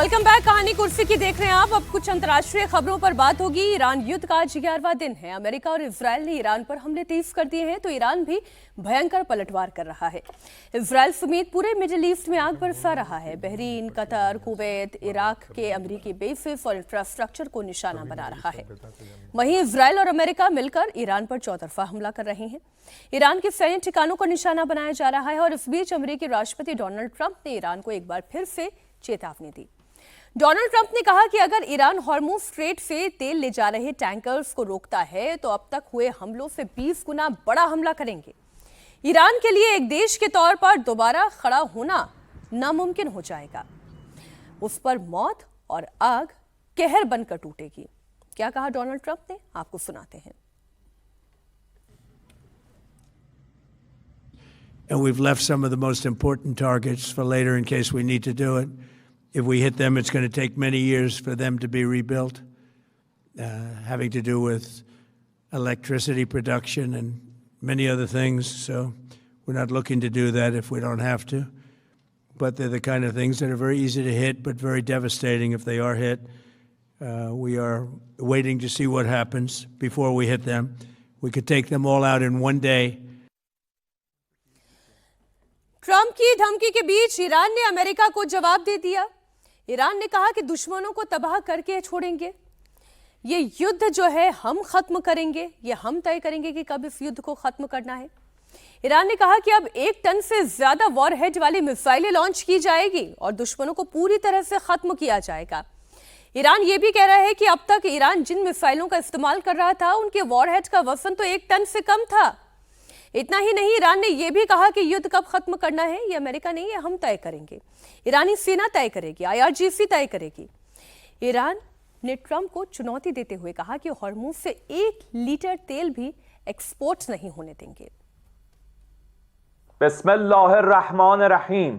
Welcome back. कहानी कुर्सी की देख रहे हैं आप। अब कुछ अंतर्राष्ट्रीय खबरों पर बात होगी। ईरान युद्ध का आज 11वां दिन है। अमेरिका और इजरायल ने ईरान पर हमले तेज कर दिए हैं तो ईरान भी भयंकर पलटवार कर रहा है। इजरायल समेत पूरे मिडिल ईस्ट में आग बरसा रहा है। बहरीन, कतर, कुवैत, इराक के अमेरिकी बेसिस और इंफ्रास्ट्रक्चर को निशाना बना रहा है। वहीं इजरायल और अमेरिका मिलकर ईरान पर चौतरफा हमला कर रहे हैं। ईरान के सैन्य ठिकानों को निशाना बनाया जा रहा है और इस बीच अमेरिकी राष्ट्रपति डोनाल्ड ट्रंप ने ईरान को एक बार फिर से चेतावनी दी। डोनाल्ड ट्रंप ने कहा कि अगर ईरान हॉर्मुज स्ट्रेट से तेल ले जा रहे टैंकर्स को रोकता है तो अब तक हुए हमलों से 20 गुना बड़ा हमला करेंगे। ईरान के लिए एक देश के तौर पर दोबारा खड़ा होना नामुमकिन हो जाएगा। उस पर मौत और आग कहर बनकर टूटेगी। क्या कहा डोनाल्ड ट्रंप ने, आपको सुनाते हैं। And we've left some of the most important targets for later in case we need to do it. If we hit them, it's going to take many years for them to be rebuilt, having to do with electricity production and many other things. So we're not looking to do that if we don't have to. But they're the kind of things that are very easy to hit, but very devastating if they are hit. We are waiting to see what happens before we hit them. We could take them all out in one day. Trump की धमकी के बीच Iran ने America को जवाब दे दिया। Iran ने कहा कि दुश्मनों को तबाह करके छोड़ेंगे। ये युद्ध जो है हम खत्म करेंगे, ये हम तय करेंगे कि कब इस युद्ध को खत्म करना है। ईरान ने कहा कि अब 1 टन से ज्यादा वॉरहेड वाली मिसाइलें लॉन्च की जाएगी और दुश्मनों को पूरी तरह से खत्म किया जाएगा। ईरान ये भी कह रहा है कि अब तक ईरान जिन मिसाइलों का इस्तेमाल कर रहा था उनके वॉरहेड का वजन तो 1 टन से कम था। इतना ही नहीं, ईरान ने यह भी कहा कि युद्ध कब खत्म करना है ये अमेरिका नहीं, ये हम तय करेंगे। ईरानी सेना तय करेगी, IRGC तय करेगी। ईरान ने ट्रंप को चुनौती देते हुए कहा कि हॉर्मुज से 1 लीटर तेल भी एक्सपोर्ट नहीं होने देंगे। बिस्मिल्लाहिर्रहमानिर्रहीम।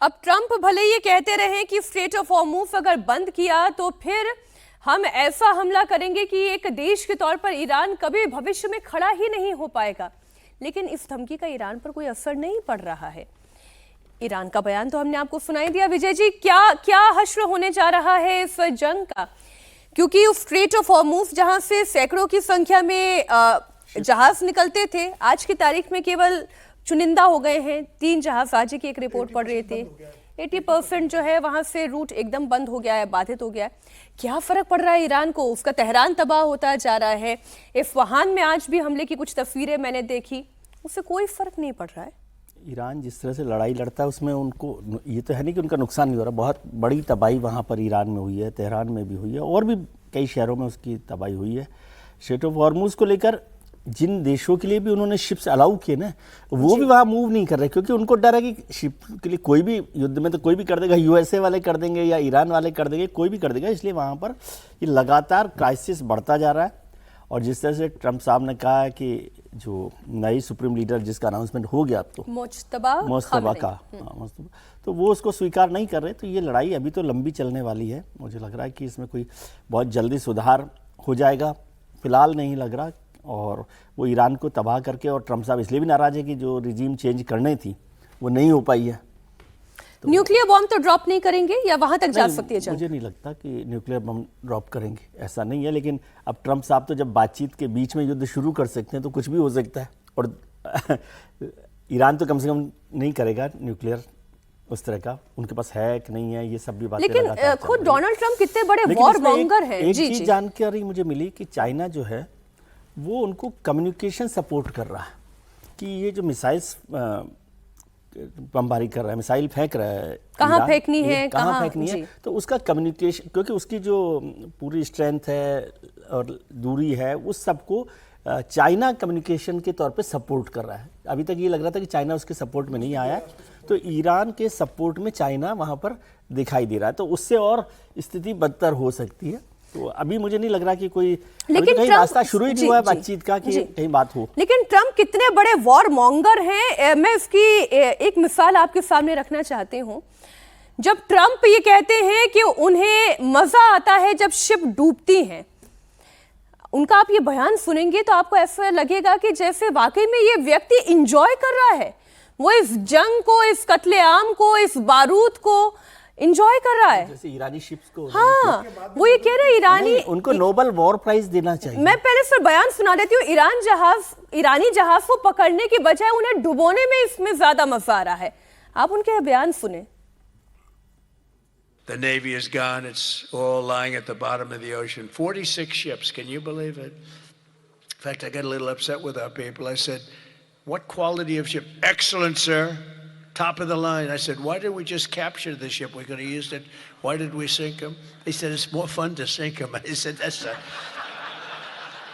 अब ट्रंप भले ये कहते रहे कि स्ट्रेट ऑफ हॉर्मुज अगर बंद किया तो फिर हम ऐसा हमला करेंगे कि एक देश के तौर पर ईरान कभी भविष्य में खड़ा ही नहीं हो पाएगा, लेकिन इस धमकी का ईरान पर कोई असर नहीं पड़ रहा है। ईरान का बयान तो हमने आपको सुनाई दिया। विजय जी, क्या हश्र होने जा रहा है इस जंग का? क्योंकि उस स्ट्रेट ऑफ हॉर्मुज जहां से सैकड़ों की संख्या में जहाज निकलते थे, आज की तारीख में केवल चुनिंदा हो गए हैं। 3 जहाज, आज की एक रिपोर्ट पढ़ रहे थे। 80% जो है वहां से रूट एकदम बंद हो गया है, बाधित हो गया है। क्या फर्क पड़ रहा है ईरान को? उसका तेहरान तबाह होता जा रहा है। इस्फहान में आज भी हमले की कुछ तस्वीरें मैंने देखी, उससे कोई फर्क नहीं पड़ रहा है। ईरान जिस तरह से लड़ाई लड़ता है उसमें उनको ये तो है नहीं कि उनका नुकसान नहीं हो रहा। बहुत बड़ी तबाही वहाँ पर ईरान में हुई है, तेहरान में भी हुई है और भी कई शहरों में उसकी तबाही हुई है। स्ट्रेट ऑफ हॉर्मुज को लेकर जिन देशों के लिए भी उन्होंने शिप्स अलाउ किए ना, वो भी वहाँ मूव नहीं कर रहे क्योंकि उनको डर है कि शिप के लिए कोई भी युद्ध में तो कोई भी कर देगा, USA वाले कर देंगे या ईरान वाले कर देंगे, कोई भी कर देगा। इसलिए वहाँ पर ये लगातार क्राइसिस बढ़ता जा रहा है। और जिस तरह से ट्रंप साहब ने कहा है कि जो नई सुप्रीम लीडर जिसका अनाउंसमेंट हो गया अब तो मुस्तफा का, तो वो उसको स्वीकार नहीं कर रहे। तो ये लड़ाई अभी तो लंबी चलने वाली है। मुझे लग रहा है कि इसमें कोई बहुत जल्दी सुधार हो जाएगा, फिलहाल नहीं लग रहा। और वो ईरान को तबाह करके, और ट्रंप साहब इसलिए भी नाराज है कि जो रिजीम चेंज करनी थी वो नहीं हो पाई है। तो न्यूक्लियर बॉम्ब तो ड्रॉप नहीं करेंगे या वहां तक जा सकती है जंग? मुझे नहीं लगता कि न्यूक्लियर बम ड्रॉप करेंगे, ऐसा नहीं है। लेकिन अब ट्रंप साहब तो जब बातचीत के बीच में युद्ध शुरू कर सकते हैं तो कुछ भी हो सकता है। और ईरान तो कम से कम नहीं करेगा न्यूक्लियर उस तरह का, उनके पास है कि नहीं है ये सब भी बातें। लेकिन खुद डोनाल्ड ट्रंप कितने बड़े वॉर मॉन्गर हैं। एक चीज जानकारी मुझे मिली कि चाइना जो है वो उनको कम्युनिकेशन सपोर्ट कर रहा है कि ये जो मिसाइल्स बमबारी कर रहा है, मिसाइल फेंक रहा है, कहाँ फेंकनी है, कहाँ फेंकनी है, तो उसका कम्युनिकेशन, क्योंकि उसकी जो पूरी स्ट्रेंथ है और दूरी है, उस सबको चाइना कम्युनिकेशन के तौर पे सपोर्ट कर रहा है। अभी तक ये लग रहा था कि चाइना उसके सपोर्ट में नहीं आया है, तो ईरान के सपोर्ट में चाइना वहाँ पर दिखाई दे रहा है, तो उससे और स्थिति बदतर हो सकती है। तो अभी मुझे नहीं लग रहा कि कोई, लेकिन कहीं रास्ता शुरू ही नहीं हुआ है बातचीत का कि जी, कहीं बात हो। लेकिन ट्रम्प कितने बड़े वॉर मॉन्गर हैं, मैं इसकी एक मिसाल आपके सामने रखना चाहती हूँ। जब ट्रम्प ये कहते हैं कि उन्हें मजा आता है जब शिप डूबती हैं, उनका आप ये बयान सुनेंगे तो आपको ऐसा लगेगा कि जैसे वाकई में ये व्यक्ति इंजॉय कर रहा है, वो इस जंग को, इस कत्लेआम को, इस बारूद को इंजॉय कर रहा है, जैसे ईरानी शिप्स को। हाँ, वो ये कह रहे ईरानी, उनको नोबेल वॉर प्राइज देना चाहिए। मैं पहले इस पर बयान सुना देती हूँ। ईरानी जहाज को पकड़ने की बजाय उन्हें डुबोने में इसमें ज्यादा मजा आ रहा है। आप उनके बयान सुने। The Navy is gone. It's all lying at the bottom of the ocean. 46 ships. Can you believe it? In fact, I got a little upset with our people. I said, what quality of ship? Excellent, sir. Top of the line. I said, why did we just capture the ship? We could have used it. Why did we sink them? They said, it's more fun to sink them. I said,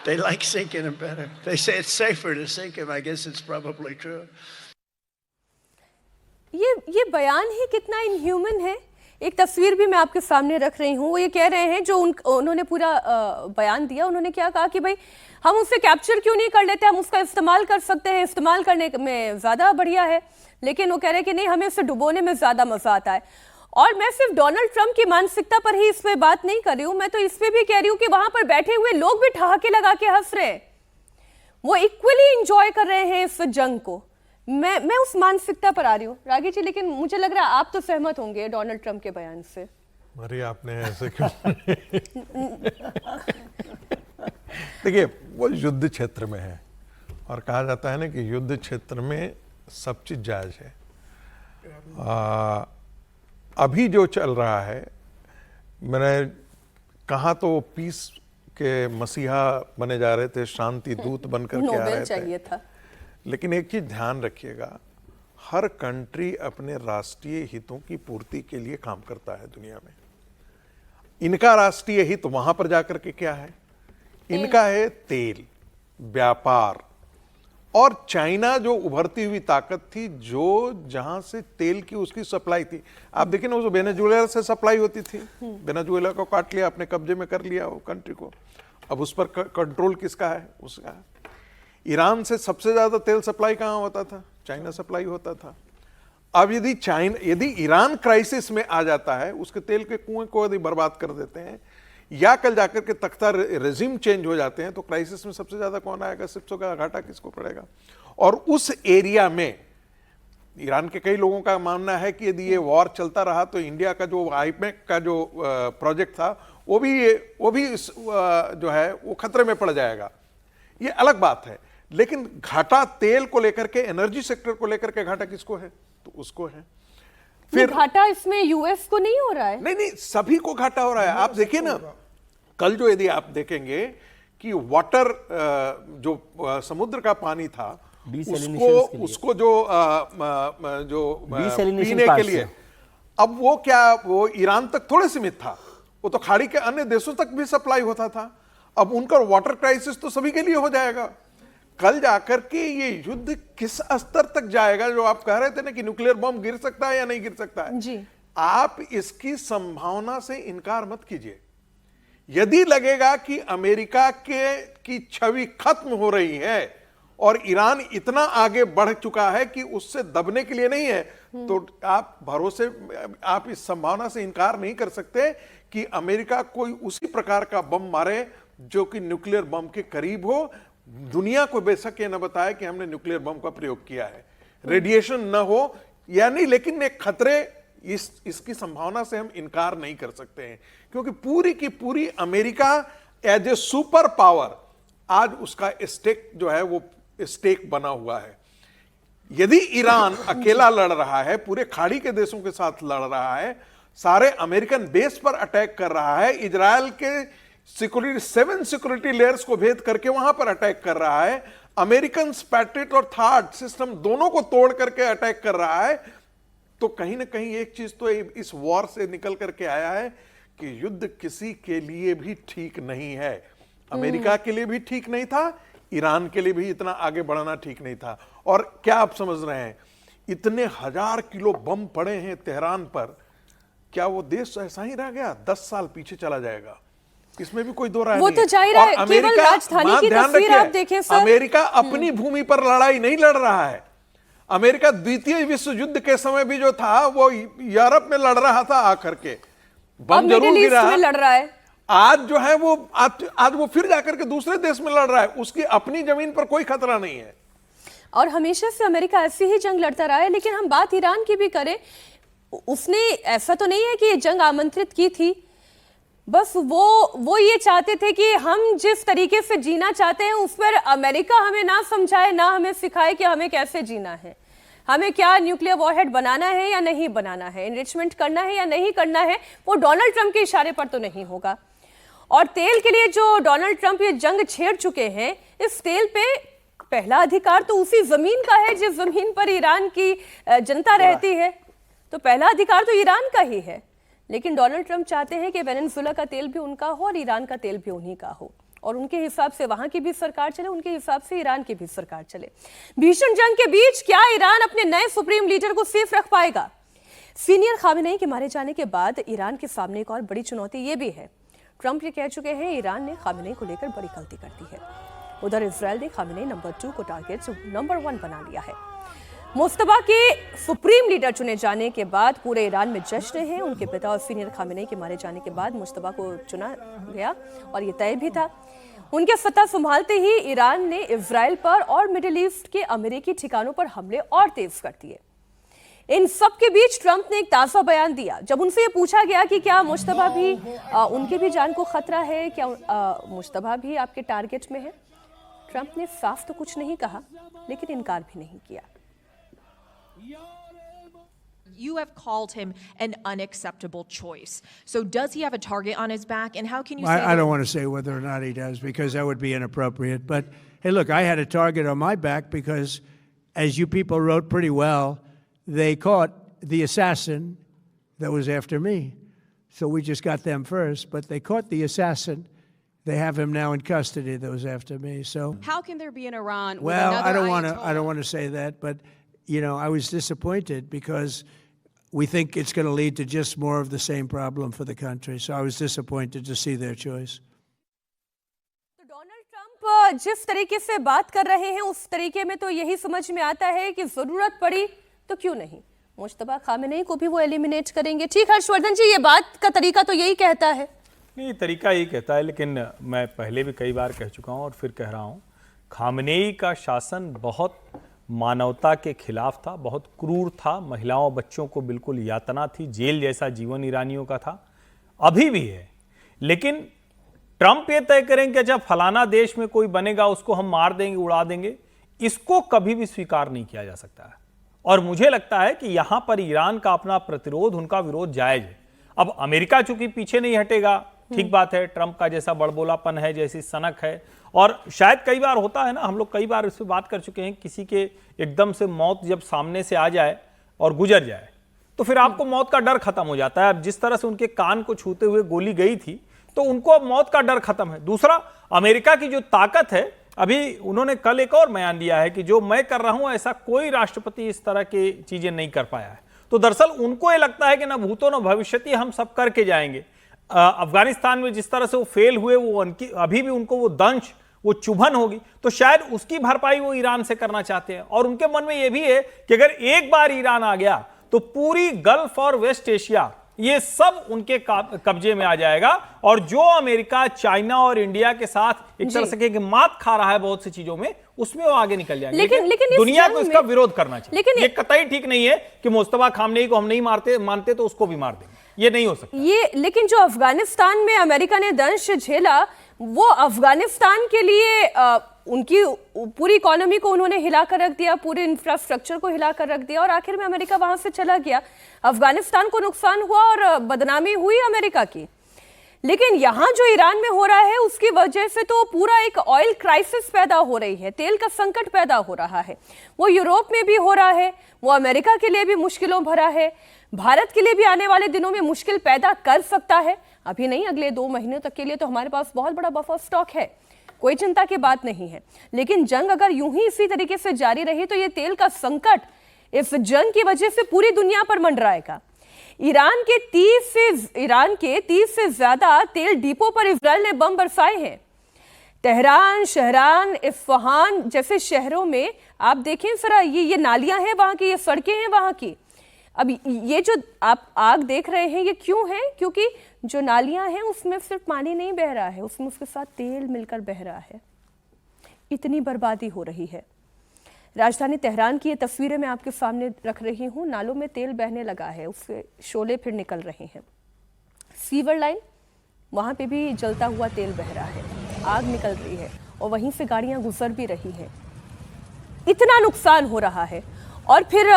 they like sinking them better. They say it's safer to sink them. I guess it's probably true. ये बयान ही कितना inhuman है। एक तस्वीर भी मैं आपके सामने रख रही हूँ। वो ये कह रहे हैं, जो उन्होंने पूरा बयान दिया, उन्होंने क्या कहा कि भाई हम उसे कैप्चर क्यों नहीं कर लेते, हम उसका इस्तेमाल कर सकते हैं, इस्तेमाल करने में ज़्यादा बढ़िया है। लेकिन वो कह रहे हैं कि नहीं, हमें उसे डुबोने में ज़्यादा मज़ा आता है। और मैं सिर्फ डोनाल्ड ट्रंप की मानसिकता पर ही इस पर बात नहीं कर रही हूँ, मैं तो इस पर भी कह रही हूँ कि वहाँ पर बैठे हुए लोग भी ठहाके लगा के हंस रहे हैं, वो इक्वली इंजॉय कर रहे हैं इस जंग को। मैं उस मानसिकता पर आ रही हूँ रागी जी, लेकिन मुझे लग रहा है आप तो सहमत होंगे डोनाल्ड ट्रंप के बयान से। अरे आपने ऐसे क्यों देखिए, वो युद्ध क्षेत्र में है और कहा जाता है ना कि युद्ध क्षेत्र में सब चीज जायज है। अभी जो चल रहा है, मैंने कहा तो पीस के मसीहा बने जा रहे थे, शांति दूत बनकर के आ रहे चाहिए थे। था। लेकिन एक चीज ध्यान रखिएगा, हर कंट्री अपने राष्ट्रीय हितों की पूर्ति के लिए काम करता है दुनिया में। इनका राष्ट्रीय हित वहां पर जाकर के क्या है? इनका है तेल, व्यापार, और चाइना जो उभरती हुई ताकत थी, जो जहां से तेल की उसकी सप्लाई थी। आप देखिए ना, वो वेनेजुएला से सप्लाई होती थी, वेनेजुएला को काट लिया, अपने कब्जे में कर लिया वो कंट्री को। अब उस पर कंट्रोल किसका है? उसका है। ईरान से सबसे ज्यादा तेल सप्लाई कहां होता था? चाइना सप्लाई होता था। अब यदि ईरान क्राइसिस में आ जाता है, उसके तेल के कुएं को यदि बर्बाद कर देते हैं, या कल जाकर के तख्ता रेजिम चेंज हो जाते हैं, तो क्राइसिस में सबसे ज्यादा कौन आएगा? सिप्सो का घाटा किसको पड़ेगा? और उस एरिया में ईरान के कई लोगों का मानना है कि यदि ये वॉर चलता रहा तो इंडिया का जो आईपेक का जो प्रोजेक्ट था, वो भी जो है वो खतरे में पड़ जाएगा। ये अलग बात है। लेकिन घाटा तेल को लेकर के, एनर्जी सेक्टर को लेकर के घाटा किसको है? तो उसको है। फिर घाटा इसमें यूएस को नहीं हो रहा है? नहीं, सभी को घाटा हो रहा है। आप देखिए ना, कल जो यदि आप देखेंगे कि वाटर जो समुद्र का पानी था, उसको जो पीने के लिए, अब वो ईरान तक थोड़े सीमित था, वो तो खाड़ी के अन्य देशों तक भी सप्लाई होता था। अब उनका वाटर क्राइसिस तो सभी के लिए हो जाएगा। कल जाकर के ये युद्ध किस स्तर तक जाएगा, जो आप कह रहे थे ना कि न्यूक्लियर बम गिर सकता है या नहीं गिर सकता है जी। आप इसकी संभावना से इनकार मत कीजिए। यदि लगेगा कि अमेरिका की छवि खत्म हो रही है और ईरान इतना आगे बढ़ चुका है कि उससे दबने के लिए नहीं है, तो आप इस संभावना से इनकार नहीं कर सकते कि अमेरिका कोई उसी प्रकार का बम मारे जो कि न्यूक्लियर बम के करीब हो। दुनिया को बेशक ये न बताए कि हमने न्यूक्लियर बम का प्रयोग किया है, रेडिएशन न हो या नहीं, लेकिन एक खतरे इसकी संभावना से हम इनकार नहीं कर सकते हैं, क्योंकि पूरी की पूरी America as a superpower आज उसका स्टेक जो है वो स्टेक बना हुआ है। यदि ईरान अकेला लड़ रहा है, पूरे खाड़ी के देशों के साथ लड़ रहा है, सारे अमेरिकन बेस पर अटैक कर रहा है, इजराइल के सेवन सिक्योरिटी लेयर्स को भेद करके वहां पर अटैक कर रहा है, अमेरिकन पैट्रियट और थार्ड सिस्टम दोनों को तोड़ करके अटैक कर रहा है, तो कहीं ना कहीं एक चीज तो इस वॉर से निकल करके आया है कि युद्ध किसी के लिए भी ठीक नहीं है। अमेरिका के लिए भी ठीक नहीं था, ईरान के लिए भी इतना आगे बढ़ना ठीक नहीं था। और क्या आप समझ रहे हैं, इतने 1000 किलो बम पड़े हैं तेहरान पर, क्या वो देश ऐसा ही रह गया? 10 साल पीछे चला जाएगा, इसमें भी कोई दो राय वो नहीं तो जाहिर है, केवल राजधानी की ध्यान तस्वीर रखिए, आप देखें सर। अमेरिका अपनी भूमि पर लड़ाई नहीं लड़ रहा है। अमेरिका द्वितीय विश्व युद्ध के समय भी जो था वो यूरोप में लड़ रहा था, आकर के बम जरूर मिडिल ईस्ट गिरा, में लड़ रहा है। आज जो है वो आज वो फिर जाकर के दूसरे देश में लड़ रहा है, उसकी अपनी जमीन पर कोई खतरा नहीं है। और हमेशा से अमेरिका ऐसी ही जंग लड़ता रहा है। लेकिन हम बात ईरान की भी करें, उसने ऐसा तो नहीं है कि ये जंग आमंत्रित की थी, बस वो ये चाहते थे कि हम जिस तरीके से जीना चाहते हैं उस पर अमेरिका हमें ना समझाए, ना हमें सिखाए कि हमें कैसे जीना है, हमें क्या न्यूक्लियर वॉरहेड बनाना है या नहीं बनाना है, एनरिचमेंट करना है या नहीं करना है, वो डोनाल्ड ट्रंप के इशारे पर तो नहीं होगा। और तेल के लिए जो डोनाल्ड ट्रंप ये जंग छेड़ चुके हैं, इस तेल पे पहला अधिकार तो उसी जमीन का है जिस जमीन पर ईरान की जनता रहती है, तो पहला अधिकार तो ईरान का ही है। लेकिन डोनाल्ड ट्रंप चाहते हैं कि वेनेजुएला का तेल भी उनका हो और ईरान का तेल भी उन्हीं का हो, और उनके हिसाब से वहां की भी सरकार चले, उनके हिसाब से ईरान की भी सरकार चले। भीषण जंग के बीच क्या ईरान अपने नए सुप्रीम लीडर को सेफ रख पाएगा? सीनियर खामेनेई के मारे जाने के बाद ईरान के सामने एक और बड़ी चुनौती ये भी है। ट्रंप ये कह चुके हैं ईरान ने खामेनेई को लेकर बड़ी गलती कर दी है। उधर इजरायल ने खामेनेई नंबर 2 को टारगेट नंबर 1 बना लिया है। मुस्तफा के सुप्रीम लीडर चुने जाने के बाद पूरे ईरान में जश्न है। उनके पिता और सीनियर खामेनेई के मारे जाने के बाद मुस्तफा को चुना गया और ये तय भी था। उनके सत्ता संभालते ही ईरान ने इजरायल पर और मिडिल ईस्ट के अमेरिकी ठिकानों पर हमले और तेज कर दिए। इन सब के बीच ट्रंप ने एक ताज़ा बयान दिया। जब उनसे ये पूछा गया कि क्या मुस्तफा भी उनके भी जान को खतरा है, क्या मुस्तफा भी आपके टारगेट में है, ट्रंप ने साफ तो कुछ नहीं कहा लेकिन इनकार भी नहीं किया। You have called him an unacceptable choice. So does he have a target on his back? And how can you say I don't want to say whether or not he does because that would be inappropriate. But hey, look, I had a target on my back because, as you people wrote pretty well, they caught the assassin that was after me. So we just got them first, but they caught the assassin. They have him now in custody that was after me. So how can there be in Iran? Well, with I don't another want to say that, but you know, I was disappointed because we think it's going to lead to just more of the same problem for the country. So I was disappointed to see their choice. तो Donald Trump जिस तरीके से बात कर रहे हैं उस तरीके में तो यही समझ में आता है कि जरूरत पड़ी तो क्यों नहीं मुस्तफा खामेनेई को भी वो एलिमिनेट करेंगे। ठीक हर्षवर्धन जी, ये बात का तरीका तो यही कहता है। नहीं, तरीका यही कहता है, लेकिन मैं पहले भी कई बार कह चुका हूं और फिर कह रहा हूं, खामेनेई का शासन बहुत मानवता के खिलाफ था, बहुत क्रूर था, महिलाओं बच्चों को बिल्कुल यातना थी, जेल जैसा जीवन ईरानियों का था, अभी भी है। लेकिन ट्रंप ये तय करें कि जब फलाना देश में कोई बनेगा उसको हम मार देंगे, उड़ा देंगे, इसको कभी भी स्वीकार नहीं किया जा सकता है। और मुझे लगता है कि यहां पर ईरान का अपना प्रतिरोध, उनका विरोध जायज है। अब अमेरिका चूंकि पीछे नहीं हटेगा, ठीक बात है, ट्रंप का जैसा बड़बोलापन है, जैसी सनक है, और शायद कई बार होता है ना, हम लोग कई बार इस पर बात कर चुके हैं, किसी के एकदम से मौत जब सामने से आ जाए और गुजर जाए तो फिर आपको मौत का डर खत्म हो जाता है। अब जिस तरह से उनके कान को छूते हुए गोली गई थी तो उनको अब मौत का डर खत्म है। दूसरा, अमेरिका की जो ताकत है, अभी उन्होंने कल एक और बयान दिया है कि जो मैं कर रहा हूं ऐसा कोई राष्ट्रपति इस तरह की चीजें नहीं कर पाया है। तो दरअसल उनको ये लगता है कि ना भूतो न भविष्यति, हम सब करके जाएंगे। अफगानिस्तान में जिस तरह से वो फेल हुए, वो उनकी अभी भी उनको वो दंश, वो चुभन होगी, तो शायद उसकी भरपाई वो ईरान से करना चाहते हैं। और उनके मन में ये भी है कि अगर एक बार ईरान आ गया तो पूरी गल्फ और वेस्ट एशिया ये सब उनके कब्जे में आ जाएगा। और जो अमेरिका, चाइना और इंडिया के साथ एक तरह से कि मात खा रहा है बहुत सी चीजों में, उसमें वो आगे निकल जाएंगे। लेकिन दुनिया को इसका विरोध करना चाहिए। लेकिन ये कतई ठीक नहीं है कि मुस्तफा खामनेई को हम नहीं मानते तो उसको भी मार देंगे, ये नहीं हो सकता। ये लेकिन जो अफगानिस्तान में अमेरिका ने दंश झेला, वो अफगानिस्तान के लिए उनकी पूरी इकोनॉमी को उन्होंने हिलाकर रख दिया, पूरे इंफ्रास्ट्रक्चर को हिलाकर रख दिया, और आखिर में अमेरिका वहां से चला गया। अफगानिस्तान को नुकसान हुआ और बदनामी हुई अमेरिका की। लेकिन यहां जो ईरान में हो रहा है उसकी वजह से तो पूरा एक ऑयल क्राइसिस पैदा हो रही है, तेल का संकट पैदा हो रहा है। वो यूरोप में भी हो रहा है, वो अमेरिका के लिए भी मुश्किलों भरा है, भारत के लिए भी आने वाले दिनों में मुश्किल पैदा कर सकता है। अभी नहीं, अगले 2 महीनों तक के लिए तो हमारे पास बहुत बड़ा बफर स्टॉक है। कोई चिंता की बात नहीं है। लेकिन जंग अगर यूं ही इसी तरीके से जारी रही तो ये तेल का संकट इस जंग की वजह से पूरी दुनिया पर मंडराएगा। ईरान के 30 से ज्यादा तेल डिपो पर इजराइल ने बम बरसाए हैं। तेहरान, शहरान, इस्फहान जैसे शहरों में आप देखें जरा, ये नालियां हैं वहां की, ये सड़कें हैं वहां की। अब ये जो आप आग देख रहे हैं ये क्यों है? क्योंकि जो नालियां हैं उसमें सिर्फ पानी नहीं बह रहा है, उसमें उसके साथ तेल मिलकर बह रहा है। इतनी बर्बादी हो रही है। राजधानी तेहरान की ये तस्वीरें मैं आपके सामने रख रही हूँ। नालों में तेल बहने लगा है, उससे शोले फिर निकल रहे हैं। सीवर लाइन, वहां पे भी जलता हुआ तेल बह रहा है, आग निकल रही है और वहीं से गाड़ियां गुजर भी रही हैं। इतना नुकसान हो रहा है। और फिर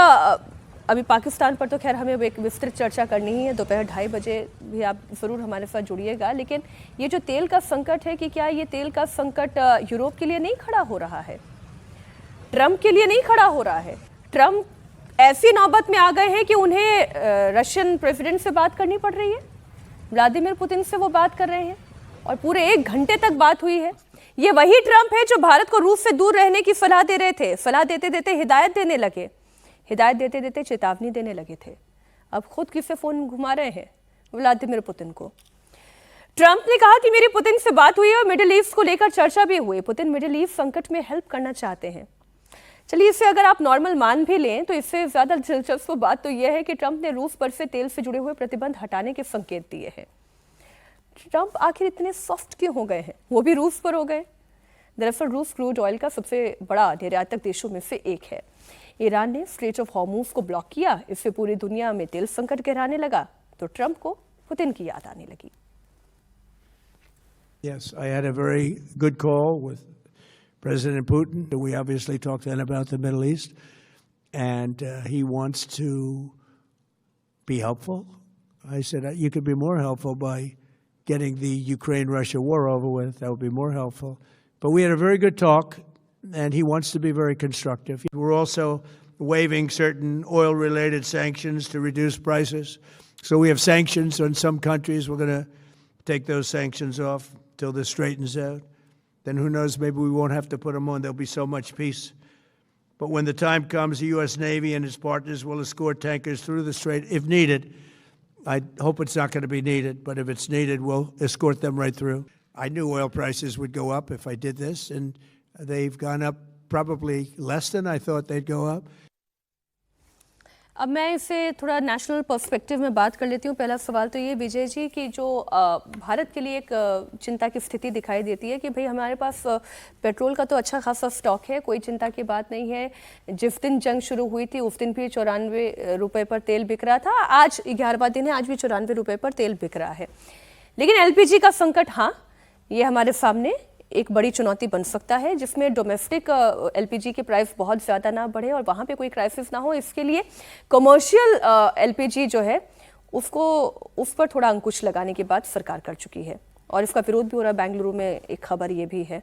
अभी पाकिस्तान पर तो खैर हमें एक विस्तृत चर्चा करनी ही है, दोपहर 2:30 बजे भी आप ज़रूर हमारे साथ जुड़िएगा। लेकिन ये जो तेल का संकट है कि क्या ये तेल का संकट यूरोप के लिए नहीं खड़ा हो रहा है, ट्रंप के लिए नहीं खड़ा हो रहा है? ट्रंप ऐसी नौबत में आ गए हैं कि उन्हें रशियन प्रेसिडेंट से बात करनी पड़ रही है। व्लादिमीर पुतिन से वो बात कर रहे हैं और पूरे 1 घंटे तक बात हुई है। ये वही ट्रंप है जो भारत को रूस से दूर रहने की सलाह दे रहे थे। सलाह देते देते हिदायत देने लगे, हिदायत देते देते चेतावनी देने लगे थे। अब खुद किसे फोन घुमा रहे हैं? व्लादिमीर पुतिन को। ट्रंप ने कहा कि मेरी पुतिन से बात हुई और मिडिल ईस्ट को लेकर चर्चा भी हुई। पुतिन मिडिल ईस्ट संकट में हेल्प करना चाहते हैं। चलिए, इसे अगर आप नॉर्मल मान भी लें तो इससे ज्यादा दिलचस्प बात तो यह है कि ट्रंप ने रूस पर से तेल से जुड़े हुए प्रतिबंध हटाने के संकेत दिए हैं। ट्रंप आखिर इतने सॉफ्ट क्यों हो गए हैं? वो भी रूस पर हो गए। दरअसल रूस क्रूड ऑयल का सबसे बड़ा निर्यातक देशों में से एक है। ईरान ने स्ट्रेट ऑफ हॉर्मुज को ब्लॉक किया, इससे पूरी दुनिया में तेल संकट गहराने लगा तो ट्रंप को पुतिन की याद आने लगी। Yes, I had a very good call with President Putin. We obviously talked then about the Middle East, and he wants to be helpful. I said, you could be more helpful by getting the Ukraine-Russia war over with. That would be more helpful. But we had a very good talk, and he wants to be very constructive. We're also waiving certain oil-related sanctions to reduce prices. So we have sanctions on some countries. We're going to take those sanctions off till this straightens out. Then who knows, maybe we won't have to put them on. There'll be so much peace. But when the time comes, the U.S. Navy and its partners will escort tankers through the strait if needed. I hope it's not going to be needed, but if it's needed, we'll escort them right through. I knew oil prices would go up if I did this, and they've gone up probably less than I thought they'd go up. अब मैं इसे थोड़ा national perspective में बात कर लेती हूँ। पहला सवाल तो ये विजय जी कि जो भारत के लिए एक चिंता की स्थिति दिखाई देती है कि भाई हमारे पास पेट्रोल का तो अच्छा खासा स्टॉक है, कोई चिंता की बात नहीं है। जिस दिन जंग शुरू हुई थी उस दिन भी 94 रुपये पर तेल बिक रहा था। आज 11वां दिन है, आज भी 94 रुपये पर तेल बिक रहा है। लेकिन एलपीजी का संकट, हाँ, ये हमारे सामने एक बड़ी चुनौती बन सकता है, जिसमें डोमेस्टिक एलपीजी के प्राइस बहुत ज़्यादा ना बढ़े और वहाँ पे कोई क्राइसिस ना हो। इसके लिए कमर्शियल एलपीजी जो है उसको उस पर थोड़ा अंकुश लगाने की बात सरकार कर चुकी है और इसका विरोध भी हो रहा है। बेंगलुरु में एक खबर ये भी है।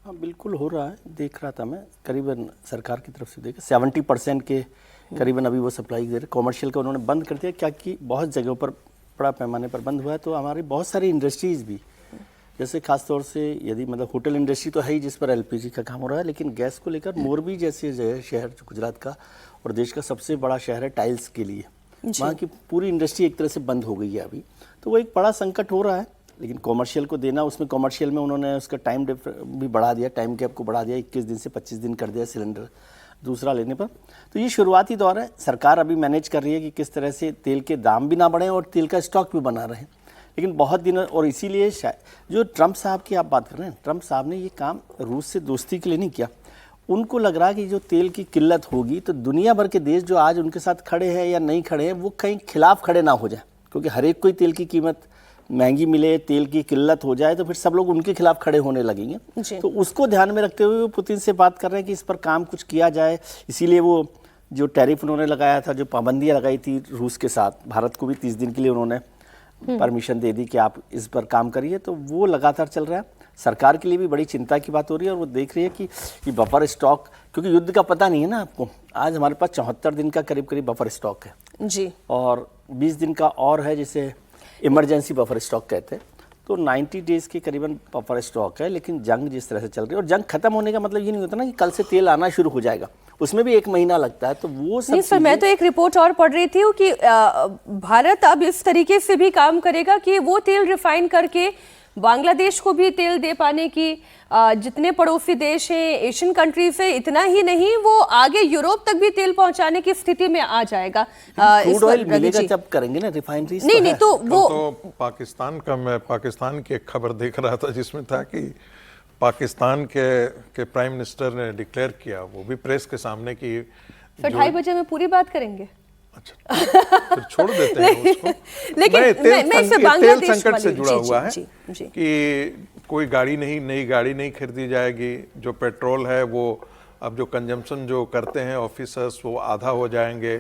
हाँ, बिल्कुल हो रहा है। देख रहा था मैं, करीबन सरकार की तरफ से देखा 70% के करीबन अभी वो सप्लाई दे रहे। कॉमर्शियल का उन्होंने बंद कर दिया, क्या कि बहुत जगहों पर बड़ा पैमाने पर बंद हुआ है। तो हमारी बहुत सारी इंडस्ट्रीज़ भी, जैसे खास तौर से यदि मतलब होटल इंडस्ट्री तो है ही जिस पर एलपीजी का काम हो रहा है, लेकिन गैस को लेकर मोरबी जैसे शहर जो गुजरात का और देश का सबसे बड़ा शहर है टाइल्स के लिए, वहाँ की पूरी इंडस्ट्री एक तरह से बंद हो गई है अभी। तो वो एक बड़ा संकट हो रहा है। लेकिन कॉमर्शियल को देना, उसमें कॉमर्शियल में उन्होंने उसका टाइम भी बढ़ा दिया, टाइम गैप को बढ़ा दिया, 21 दिन से 25 दिन कर दिया सिलेंडर दूसरा लेने पर। तो ये शुरुआती दौर है। सरकार अभी मैनेज कर रही है कि किस तरह से तेल के दाम भी ना बढ़ें और तेल का स्टॉक भी बना रहे। लेकिन बहुत दिन, और इसीलिए जो ट्रंप साहब की आप बात कर रहे हैं, ट्रंप साहब ने ये काम रूस से दोस्ती के लिए नहीं किया। उनको लग रहा कि जो तेल की किल्लत होगी तो दुनिया भर के देश जो आज उनके साथ खड़े हैं या नहीं खड़े हैं, वो कहीं खिलाफ खड़े ना हो जाए, क्योंकि हर एक कोई तेल की कीमत महंगी मिले, तेल की किल्लत हो जाए तो फिर सब लोग उनके खिलाफ खड़े होने लगेंगे। तो उसको ध्यान में रखते हुए वो पुतिन से बात कर रहे हैं कि इस पर काम कुछ किया जाए। इसीलिए वो जो टैरिफ उन्होंने लगाया था, जो पाबंदियाँ लगाई थी रूस के साथ, भारत को भी 30 दिन के लिए उन्होंने परमिशन दे दी कि आप इस पर काम करिए, तो वो लगातार चल रहा है। सरकार के लिए भी बड़ी चिंता की बात हो रही है और वो देख रही है कि बफर स्टॉक, क्योंकि युद्ध का पता नहीं है ना आपको। आज हमारे पास 74 दिन का करीब करीब बफर स्टॉक है जी, और 20 दिन का और है, जिसे इमरजेंसी बफर स्टॉक कहते हैं। तो 90 डेज के करीबन बफर स्टॉक है, लेकिन जंग जिस तरह से चल रही है, और जंग खत्म होने का मतलब ये नहीं होता ना कि कल से तेल आना शुरू हो जाएगा, उसमें भी 1 महीना लगता है। तो वो सब नहीं सर, मैं तो एक रिपोर्ट और पढ़ रही थी कि भारत अब इस तरीके से भी काम करेगा कि वो तेल रिफाइन करके बांग्लादेश को भी तेल दे पाने की, जितने पड़ोसी देश हैं एशियन कंट्रीज है, इतना ही नहीं वो आगे यूरोप तक भी तेल पहुंचाने की स्थिति में आ जाएगा। क्रूड ऑयल मिलेगा जब करेंगे ना रिफाइनरीज। नहीं तो वो तो मैं पाकिस्तान की एक खबर देख रहा था जिसमें था कि पाकिस्तान के प्राइम मिनिस्टर ने डिक्लेयर किया, वो भी प्रेस के सामने, कि फिर 2:30 बजे में पूरी बात करेंगे। अच्छा, फिर छोड़ देते हैं उसको। लेकिन मैं इसे बांग्लादेश तेल संकट से जुड़ा हुआ है जी। कि कोई नई गाड़ी नहीं खरीदी जाएगी, जो पेट्रोल है वो अब जो कंजम्पशन जो करते हैं ऑफिसर्स वो आधा हो जाएंगे,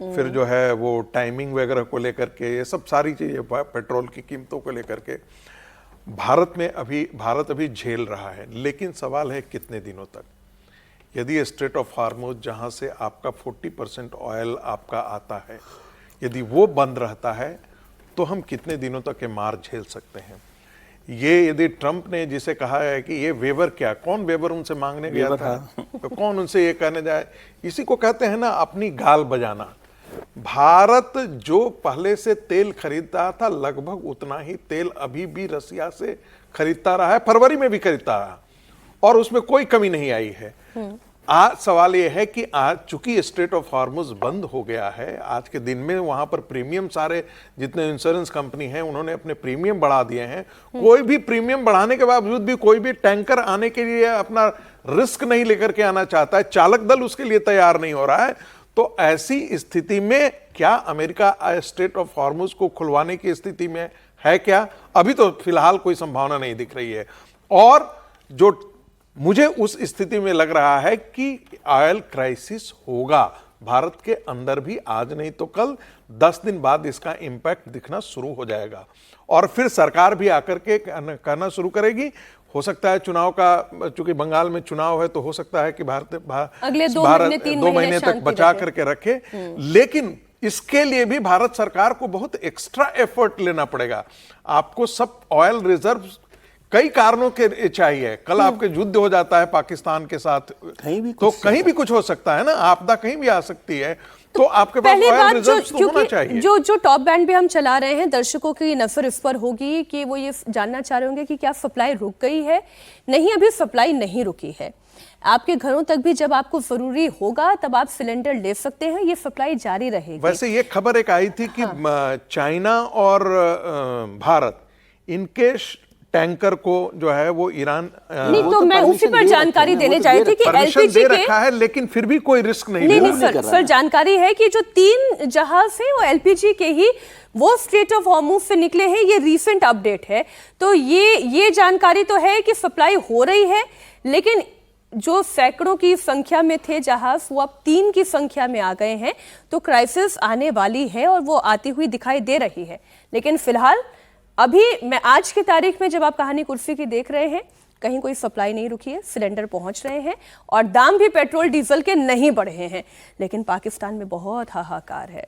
फिर जो है वो टाइमिंग वगैरह को लेकर के ये सब सारी चीज़ें पेट्रोल की कीमतों को लेकर के भारत अभी झेल रहा है। लेकिन सवाल है कितने दिनों तक। यदि स्ट्रेट ऑफ हार्मुज जहां से आपका 40% ऑयल आपका आता है, यदि वो बंद रहता है तो हम कितने दिनों तक ये मार झेल सकते हैं। ये यदि ट्रंप ने जिसे कहा है कि ये वेवर, क्या कौन वेवर उनसे मांगने गया था, तो कौन उनसे ये कहने जाए, इसी को कहते हैं ना अपनी गाल बजाना। भारत जो पहले से तेल खरीदता था लगभग उतना ही तेल अभी भी रसिया से खरीदता रहा है, फरवरी में भी खरीदता रहा और उसमें कोई कमी नहीं आई है। आज सवाल यह है कि आज चूंकि स्ट्रेट ऑफ हार्मुज बंद हो गया है, आज के दिन में वहां पर प्रीमियम, सारे जितने इंश्योरेंस कंपनी हैं उन्होंने अपने प्रीमियम बढ़ा दिए हैं। कोई भी प्रीमियम बढ़ाने के बावजूद भी कोई भी टैंकर आने के लिए अपना रिस्क नहीं लेकर के आना चाहता है, चालक दल उसके लिए तैयार नहीं हो रहा है। तो ऐसी स्थिति में क्या अमेरिका स्ट्रेट ऑफ हार्मुज को खुलवाने की स्थिति में है क्या? अभी तो फिलहाल कोई संभावना नहीं दिख रही है। और जो मुझे उस स्थिति में लग रहा है कि ऑयल क्राइसिस होगा भारत के अंदर भी, आज नहीं तो कल, 10 दिन बाद इसका इंपैक्ट दिखना शुरू हो जाएगा और फिर सरकार भी आकर के कहना शुरू करेगी। हो सकता है चुनाव का, चूंकि बंगाल में चुनाव है तो हो सकता है कि अगले 2 महीने तक बचा करके रखे। लेकिन इसके लिए भी भारत सरकार को बहुत एक्स्ट्रा एफर्ट लेना पड़ेगा। आपको सब ऑयल रिजर्व कई कारणों के चाहिए। कल आपके युद्ध हो जाता है पाकिस्तान के साथ, कहीं भी कुछ हो सकता है ना, आपदा कहीं भी आ सकती है, तो आपके पास ऑयल रिजर्व्स तो होना चाहिए। जो टॉप बैंड भी हम चला रहे हैं, दर्शकों की नजर इस पर होगी कि वो ये जानना चाह रहे होंगे कि क्या सप्लाई रुक गई है। नहीं, अभी सप्लाई नहीं रुकी है। आपके घरों तक भी जब आपको जरूरी होगा तब आप सिलेंडर ले सकते हैं, ये सप्लाई जारी रहेगी। वैसे ये खबर एक आई थी कि चाइना और भारत इनके टैंकर को जो है वो ईरान, नहीं तो मैं उसी पर जानकारी देने चाही थी कि एलपीजी दे रखा है, लेकिन फिर भी कोई रिस्क नहीं सर जानकारी है कि जो 3 जहाज है वो एलपीजी के ही वो स्ट्रेट ऑफ हार्मुज से निकले हैं। ये रीसेंट अपडेट है, तो ये जानकारी तो है कि सप्लाई हो रही है, लेकिन जो सैकड़ों की संख्या में थे जहाज वो अब 3 की संख्या में आ गए हैं। तो क्राइसिस आने वाली है और वो आती हुई दिखाई दे रही है। लेकिन फिलहाल अभी मैं आज की तारीख में जब आप कहानी कुर्सी की देख रहे हैं, कहीं कोई सप्लाई नहीं रुकी है, सिलेंडर पहुंच रहे हैं और दाम भी पेट्रोल डीजल के नहीं बढ़े हैं। लेकिन पाकिस्तान में बहुत हाहाकार है।